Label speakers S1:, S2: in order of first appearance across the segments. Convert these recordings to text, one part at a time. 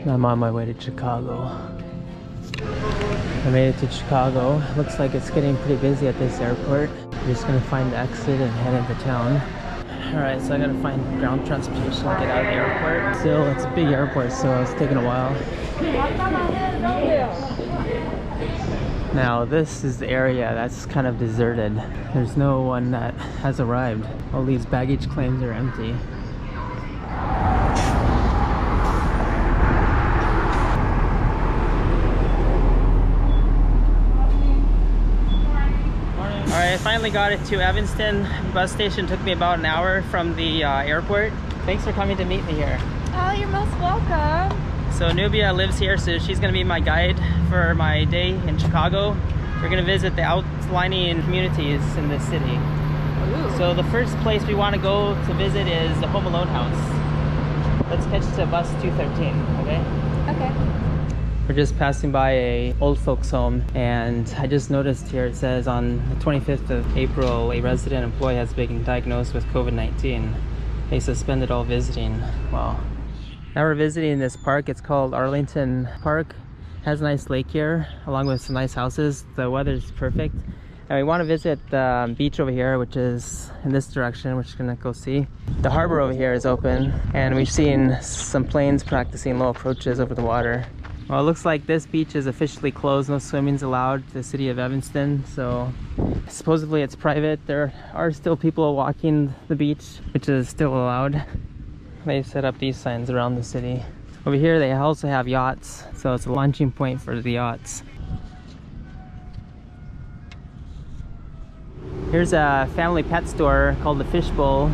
S1: I'm on my way to Chicago. I made it to Chicago. Looks like it's getting pretty busy at this airport. I'm just gonna find the exit and head into town. Alright, so I gotta find ground transportation to get out of the airport. Still, it's a big airport, so it's taking a while. Now, this is the area that's kind of deserted. There's no one that has arrived. All these baggage claims are empty. Alright, I finally got it to Evanston. The bus station took me about an hour from the airport. Thanks for coming to meet me here.
S2: Oh, you're most welcome.
S1: So Nubia lives here, so she's going to be my guide for my day in Chicago. We're going to visit the outlying communities in this city. Ooh. So the first place we want to go to visit is the Home Alone house. Let's catch to bus 213, okay?
S2: Okay.
S1: We're just passing by a old folks home, and I just noticed here it says on the 25th of April, a resident employee has been diagnosed with COVID-19. They suspended all visiting. Wow. Now we're visiting this park. It's called Arlington Park. It has a nice lake here, along with some nice houses. The weather's perfect. And we want to visit the beach over here, which is in this direction, which we're gonna go see. The harbor over here is open, and we've seen some planes practicing low approaches over the water. Well, it looks like this beach is officially closed. No swimming's allowed to the city of Evanston, so supposedly it's private. There are still people walking the beach, which is still allowed. They've set up these signs around the city. Over here they also have yachts, so it's a launching point for the yachts. Here's a family pet store called the Fishbowl,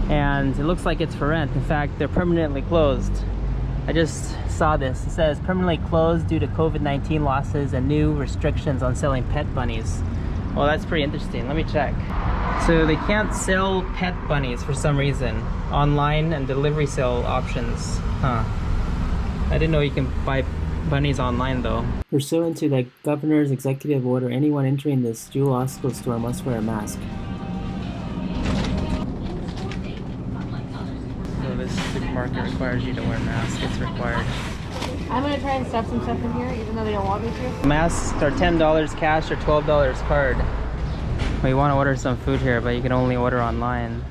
S1: and it looks like it's for rent. In fact, they're permanently closed. I just saw this. It says permanently closed due to COVID-19 losses and new restrictions on selling pet bunnies. Well, that's pretty interesting. Let me check. So they can't sell pet bunnies for some reason. Online and delivery sale options. Huh. I didn't know you can buy bunnies online though. Pursuant to the governor's executive order, anyone entering this Jewel Osco store must wear a mask. This supermarket requires you to wear a mask. It's required.
S2: I'm gonna try and stuff some stuff in here, even though they don't want me to.
S1: Masks are $10 cash or $12 card. We want to order some food here, but you can only order online.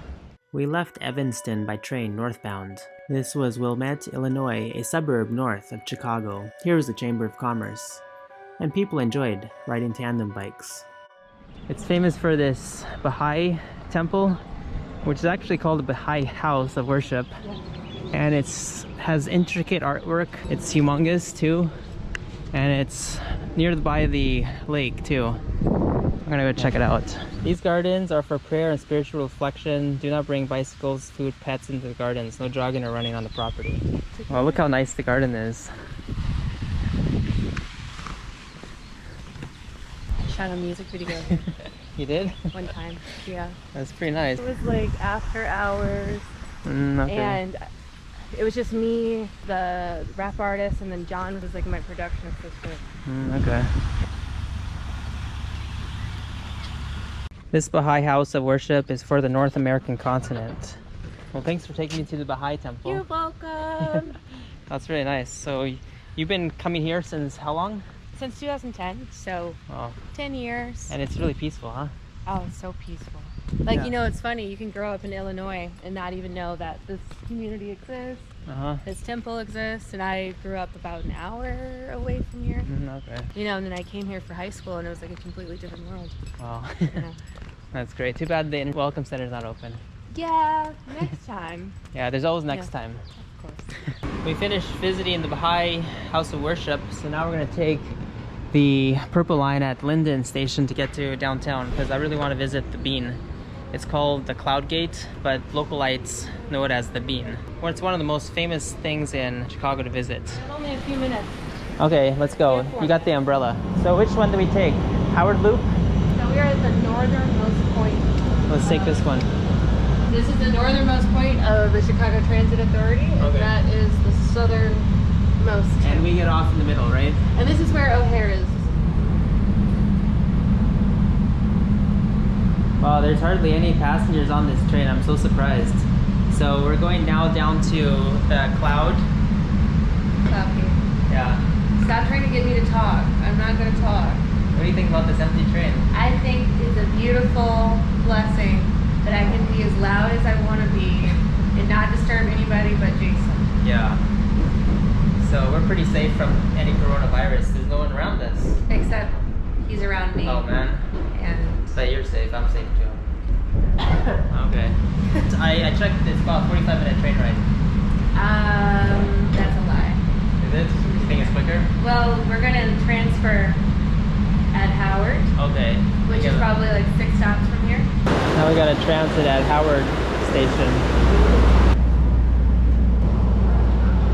S1: We left Evanston by train northbound. This was Wilmette, Illinois, a suburb north of Chicago. Here was the Chamber of Commerce. And people enjoyed riding tandem bikes. It's famous for this Baha'i temple, which is actually called the Baha'i House of Worship. And it's has intricate artwork. It's humongous too. And it's nearby the lake too. I'm gonna go check it out. These gardens are for prayer and spiritual reflection. Do not bring bicycles, food, pets into the gardens. No jogging or running on the property. Well, look how nice the garden is.
S2: I shot a music video.
S1: You did?
S2: One time, yeah.
S1: That's pretty nice.
S2: It was like after hours,
S1: okay.
S2: and it was just me, the rap artist, and then John was like my production assistant.
S1: Okay. This Baha'i House of Worship is for the North American continent. Well, thanks for taking me to the Baha'i temple.
S2: You're welcome.
S1: That's really nice. So you've been coming here since how long?
S2: Since 2010, so 10 years.
S1: And it's really peaceful, huh?
S2: Oh, it's so peaceful. Like, you know, it's funny, you can grow up in Illinois and not even know that this community exists, this temple exists, and I grew up about an hour away from here.
S1: Okay.
S2: You know, and then I came here for high school and it was like a completely different world.
S1: Wow.
S2: Yeah.
S1: That's great. Too bad the Welcome Center's not open.
S2: Yeah, next time.
S1: Yeah, there's always next time.
S2: Of course. We
S1: finished visiting the Baha'i House of Worship, so now we're going to take the Purple Line at Linden Station to get to downtown, because I really want to visit the Bean. It's called the Cloud Gate, but localites know it as the Bean. Well, it's one of the most famous things in Chicago to visit.
S2: Only a few minutes.
S1: Okay, let's go. You got the umbrella. So which one do we take? Howard Loop?
S2: So we are at the northernmost point.
S1: Let's take this one.
S2: This is the northernmost point of the Chicago Transit Authority, and that is the southernmost.
S1: And we get off in the middle, right?
S2: And this is where O'Hare is.
S1: Wow, there's hardly any passengers on this train. I'm so surprised. So we're going now down to the Cloud
S2: not gonna talk.
S1: What do you think about this empty train?
S2: I think it's a beautiful blessing that I can be as loud as I want to be and not disturb anybody but Jason.
S1: Yeah. So we're pretty safe from any coronavirus. There's no one around us.
S2: Except he's around me.
S1: Oh man.
S2: And
S1: But you're safe. I'm safe too. Okay. I checked. It's about a 45-minute train ride.
S2: that's a lie.
S1: Is it? You think it's quicker?
S2: Well, we're gonna transfer at Howard.
S1: Okay.
S2: Which is probably like 6 stops from here.
S1: Now we got a transit at Howard Station.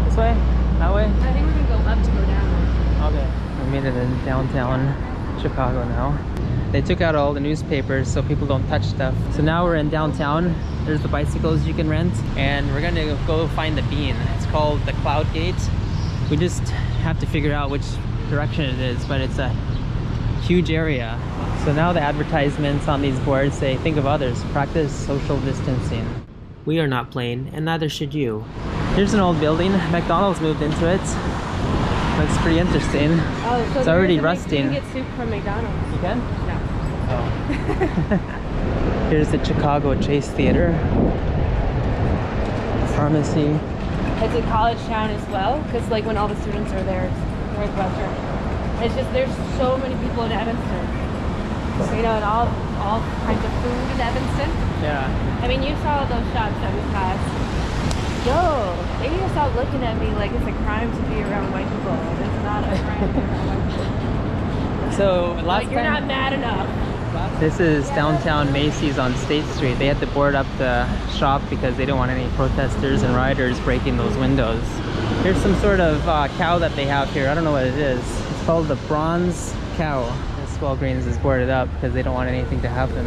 S1: This way? That way?
S2: I think we're gonna go up to go down.
S1: Okay. We made it in downtown Chicago now. They took out all the newspapers so people don't touch stuff. So now we're in downtown. There's the bicycles you can rent. And we're gonna go find the bean. It's called the Cloud Gate. We just have to figure out which direction it is, but it's a huge area. So now the advertisements on these boards say, think of others, practice social distancing. We are not playing, and neither should you. Here's an old building. McDonald's moved into it. Looks pretty interesting.
S2: Oh, so
S1: it's already rusting.
S2: You can get soup from McDonald's.
S1: You can?
S2: No.
S1: Oh. Here's the Chicago Chase Theater. Pharmacy.
S2: It's a college town as well, because like when all the students are there, it's Northwestern. It's just there's so many people in Evanston. So, you know, and all kinds of food in Evanston.
S1: Yeah.
S2: I mean, you saw those shops that we passed. Yo, they need to stop looking at me like it's a crime to be around white people. It's not a crime to be around white people.
S1: So last
S2: like, you're not mad enough.
S1: This is downtown Macy's on State Street. They had to board up the shop because they don't want any protesters and rioters breaking those windows. Here's some sort of cow that they have here. I don't know what it is. It's called the bronze cow. This Walgreens is boarded up because they don't want anything to happen.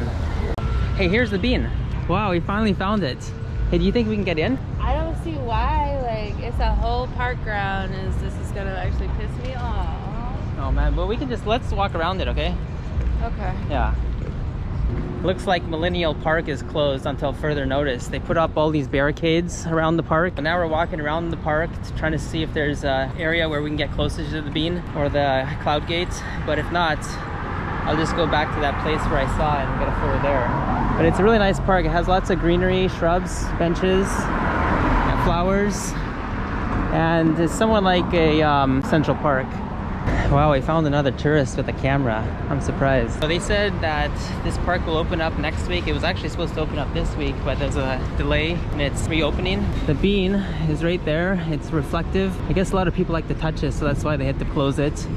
S1: Hey, here's the bean. Wow, we finally found it. Hey, do you think we can get in?
S2: I don't see why. Like, it's a whole park ground. This is gonna actually piss me off.
S1: Oh man, well we can just, let's walk around it, okay?
S2: Okay.
S1: Yeah. Looks like Millennial Park is closed until further notice. They put up all these barricades around the park. And now we're walking around the park trying to see if there's an area where we can get closer to the bean or the Cloud Gate. But if not, I'll just go back to that place where I saw it and get a photo there. But it's a really nice park. It has lots of greenery, shrubs, benches, and flowers. And it's somewhat like a Central Park. Wow, we found another tourist with a camera. I'm surprised. So they said that this park will open up next week. It was actually supposed to open up this week, but there's a delay and it's reopening. The bean is right there. It's reflective. I guess a lot of people like to touch it, so that's why they had to close it.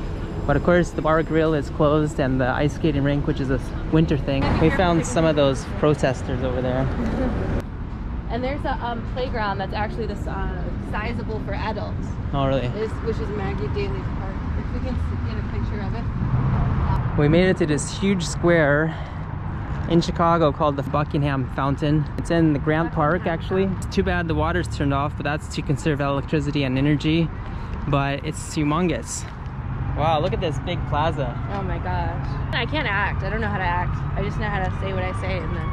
S1: But of course, the bar grill is closed and the ice skating rink, which is a winter thing. We found some of those protesters over there.
S2: And there's a playground that's actually this sizable for adults.
S1: Oh, really?
S2: Which is Maggie Daly Park. If we can get a picture of it.
S1: We made it to this huge square in Chicago called the Buckingham Fountain. It's in the Grant Park, actually. It's too bad the water's turned off, but that's to conserve electricity and energy. But it's humongous. Wow, look at this big plaza.
S2: Oh my gosh. I can't act. I don't know how to act. I just know how to say what I say and then...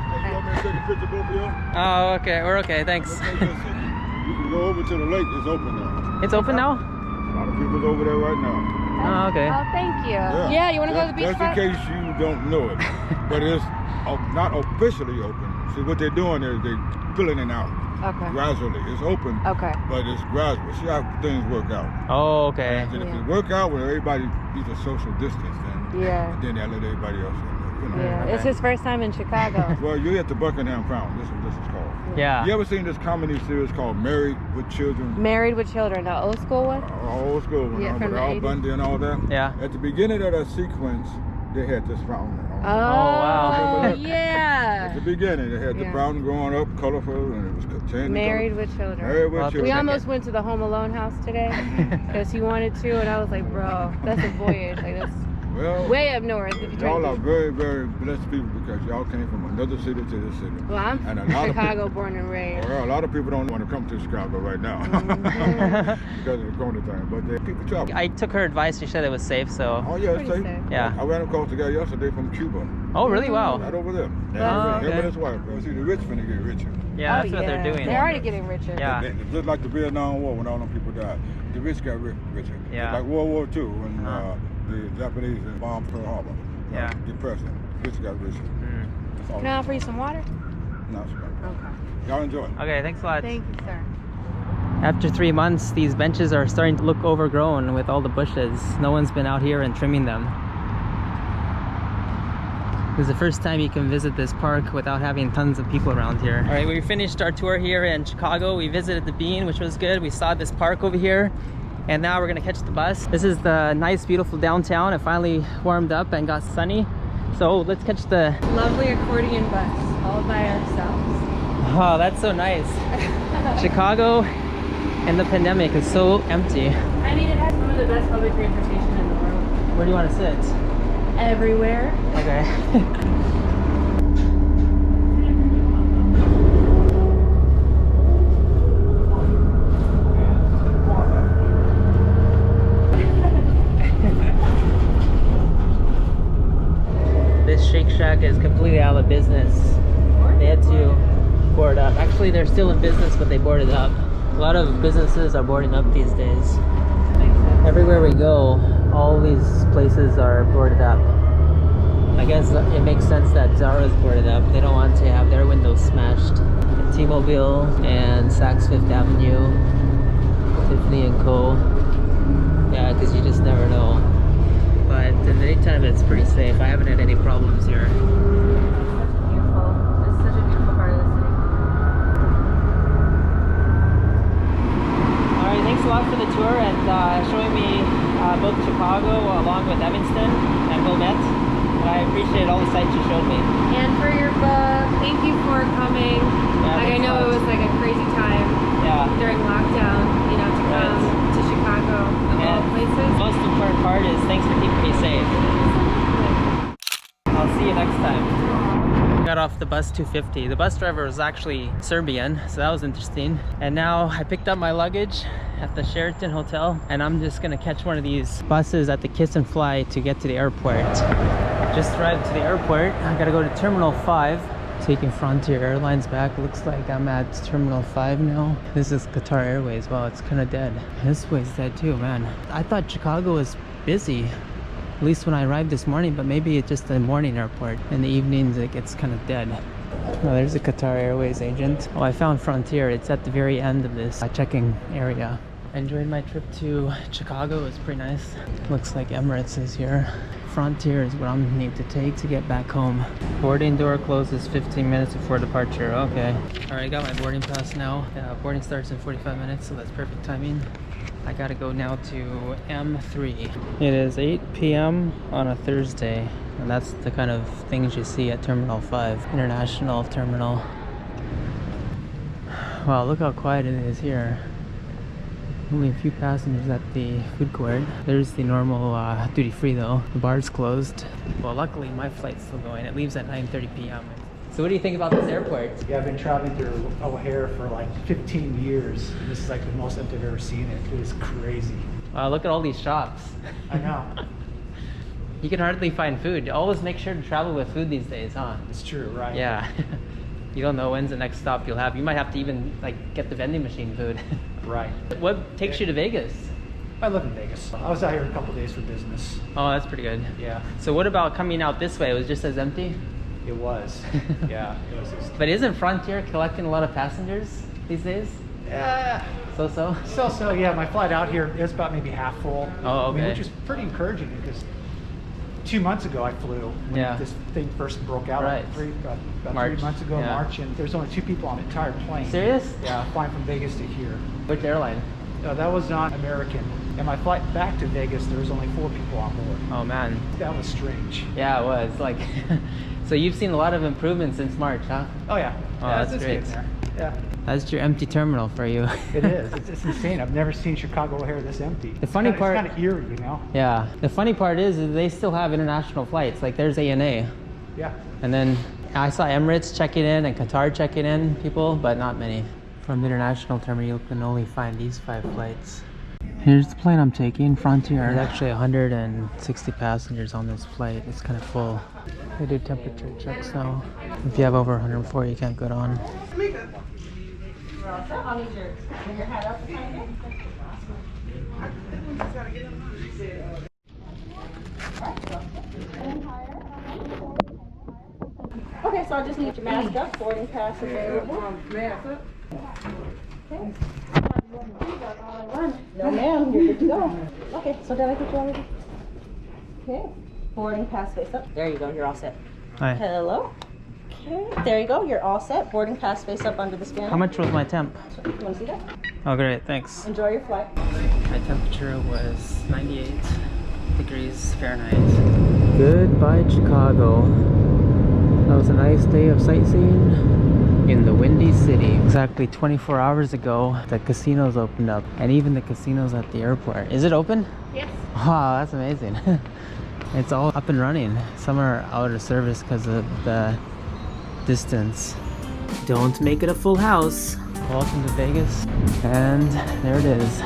S3: Hey, you want me to take a picture of both of y'all?
S1: Oh, okay. We're okay. Thanks.
S3: You can go over to the lake. It's open now.
S1: It's open now?
S3: A lot of people's over there right now.
S1: Oh, okay.
S2: Oh, thank you. Yeah, you want to go to the beach?
S3: Just in case you don't know it. But it's not officially open. See, what they're doing is they're filling it out.
S2: Okay.
S3: Gradually. It's open.
S2: Okay.
S3: But it's gradual. See how things work out.
S1: Oh, okay.
S3: And if it work out when everybody needs a social distance, then they'll let everybody else in. You know.
S2: Yeah, it's his first time in Chicago.
S3: Well, you're at the Buckingham Fountain. This is what this is called.
S1: Yeah.
S3: You ever seen this comedy series called Married with Children?
S2: Married with Children, the old school one?
S3: Old school one,
S2: Yeah, from the
S3: Al
S2: 80s.
S3: Bundy and all that.
S1: Yeah.
S3: At the beginning of that sequence, they had this fountain.
S2: Oh,
S1: wow.
S2: yeah.
S3: At the beginning, they had the
S2: Yeah.
S3: fountain growing up, colorful, and it was changing.
S2: Married with Children.
S3: Married with
S1: Well,
S3: Children.
S2: We almost went to the Home Alone house today because he wanted to, and I was like, bro, that's a voyage. Like, that's
S3: Well,
S2: way up north. If you're
S3: y'all
S2: trying
S3: are
S2: to...
S3: very, very blessed people because y'all came from another city to this city.
S2: Well, I'm
S3: and a lot
S2: Chicago
S3: of
S2: born and raised.
S3: Well, a lot of people don't want to come to Chicago right now because of the corona thing, but they people travel.
S1: I took her advice. She said it was safe, so.
S3: Oh yeah,
S2: Pretty
S3: it's safe.
S2: safe.
S1: Yeah.
S3: I ran across the guy yesterday from Cuba.
S1: Oh, really? Wow.
S3: Right over there.
S1: Oh,
S3: Him
S1: okay.
S3: and his wife. You see, the rich finna get richer.
S1: Yeah, that's what they're doing.
S2: They're already getting richer.
S1: Yeah.
S3: Just like the Vietnam War when all them people died. The rich got richer.
S1: Yeah.
S3: Like World War II when the Japanese bombed Pearl Harbor.
S1: Yeah.
S3: Depression. Rich got richer. That's all.
S2: Can I offer you some water?
S3: No, it's okay.
S2: Okay.
S3: Y'all enjoy.
S1: Okay, thanks a lot.
S2: Thank you, sir.
S1: After 3 months, these benches are starting to look overgrown with all the bushes. No one's been out here and trimming them. This is the first time you can visit this park without having tons of people around here. All right, we finished our tour here in Chicago. We visited the Bean, which was good. We saw this park over here. And now we're gonna catch the bus. This is the nice, beautiful downtown. It finally warmed up and got sunny. So let's catch the...
S2: Lovely accordion bus, all by ourselves.
S1: Oh, that's so nice. Chicago and the pandemic is so empty.
S2: I mean, it has some of the best public transportation in the world.
S1: Where do you want to sit?
S2: Everywhere.
S1: Okay. This Shake Shack is completely out of business. They had to board up. Actually, they're still in business, but they boarded up. A lot of businesses are boarding up these days. Everywhere we go, all these places are boarded up. I guess it makes sense that Zara's boarded up. They don't want to have their windows smashed. T-Mobile and Saks Fifth Avenue, Tiffany & Co. Yeah, because you just never know. But in the daytime, it's pretty safe. I haven't had any problems here.
S2: Beautiful. This is such a beautiful part of the city.
S1: Alright, thanks a lot for the tour and showing me both Chicago along with Evanston and Wilmette. I appreciate all the sights you showed me.
S2: And for your book, thank you for coming.
S1: Yeah,
S2: like I know it was like a crazy time during lockdown, you know, to come to Chicago of all places.
S1: The most important part is thanks for keeping me safe. I'll see you next time. Got off the bus 250. The bus driver was actually Serbian, so that was interesting. And now I picked up my luggage at the Sheraton Hotel, and I'm just gonna catch one of these buses at the Kiss and Fly to get to the airport. Just arrived to the airport. I gotta go to Terminal 5. Taking Frontier Airlines back. Looks like I'm at Terminal 5 now. This is Qatar Airways. Wow, it's kind of dead. This way's dead too, man. I thought Chicago was busy, at least when I arrived this morning, but maybe it's just a morning airport. In the evenings, it gets kind of dead. Oh, there's a Qatar Airways agent. Oh, I found Frontier. It's at the very end of this check-in area. I enjoyed my trip to Chicago. It was pretty nice. Looks like Emirates is here. Frontier is what I'm need to take to get back home. Boarding door closes 15 minutes before departure. Okay. All right, I got my boarding pass now. Boarding starts in 45 minutes, so that's perfect timing. I gotta go now to M3. It is 8 p.m. on a Thursday, and that's the kind of things you see at Terminal 5, International Terminal. Wow, look how quiet it is here. Only a few passengers at the food court. There's the normal duty free though. The bar's closed. Well, luckily my flight's still going. It leaves at 9:30 p.m. So what do you think about this airport?
S4: Yeah, I've been traveling through O'Hare for like 15 years. This is like the most empty I've ever seen it. It was crazy.
S1: Wow, look at all these shops.
S4: I know.
S1: You can hardly find food. Always make sure to travel with food these days, huh?
S4: It's true, right?
S1: Yeah. You don't know when's the next stop you'll have. You might have to even like get the vending machine food.
S4: Right.
S1: What takes you to Vegas?
S4: I live in Vegas. I was out here a couple days for business.
S1: Oh, that's pretty good.
S4: Yeah.
S1: So what about coming out this way? It was just as empty?
S4: It was. Yeah. It was just...
S1: But isn't Frontier collecting a lot of passengers these days?
S4: Yeah.
S1: So?
S4: So, yeah, my flight out here is about maybe half full.
S1: Oh, okay.
S4: I mean, which is pretty encouraging because 2 months ago I flew when this thing first broke out.
S1: Right.
S4: About
S1: March.
S4: 3 months ago, March, and there's only 2 people on the entire plane.
S1: Serious?
S4: Yeah, flying from Vegas to here.
S1: Which airline?
S4: That was not American. And my flight back to Vegas, there was only 4 people on board.
S1: Oh man.
S4: That was strange.
S1: Yeah, it was. Like, so you've seen a lot of improvements since March, huh?
S4: Oh yeah.
S1: Oh,
S4: Yeah,
S1: that's
S4: it's
S1: great.
S4: getting there. Yeah,
S1: That's your empty terminal for you.
S4: it is. It's insane. I've never seen Chicago O'Hare this empty.
S1: The funny part-
S4: It's kind of eerie, you know?
S1: Yeah. The funny part is they still have international flights. Like there's ANA.
S4: Yeah.
S1: And then I saw Emirates checking in and Qatar checking in people, but not many. From the international terminal, you can only find these 5 flights. Here's the plane I'm taking, Frontier. There's actually 160 passengers on this flight. It's kind of full. They do temperature checks now. If you have over 104, you can't get on.
S5: Okay, so I just need your mask up, boarding pass available. Okay. No ma'am, you're good to go. Okay, so did I get you already? Okay, boarding pass face up. There you go, you're all set.
S1: Hi.
S5: Hello. Okay, there you go, you're all set. Boarding pass face up under the scanner.
S1: How much was my temp?
S5: You want to see that?
S1: Oh, great, thanks.
S5: Enjoy your flight.
S1: My temperature was 98 degrees Fahrenheit. Goodbye, Chicago. That was a nice day of sightseeing in the Windy City. Exactly 24 hours ago, the casinos opened up, and even the casinos at the airport. Is it open?
S2: Yes.
S1: Wow, that's amazing. It's all up and running. Some are out of service because of the distance. Don't make it a full house. Welcome to Vegas, and there it is.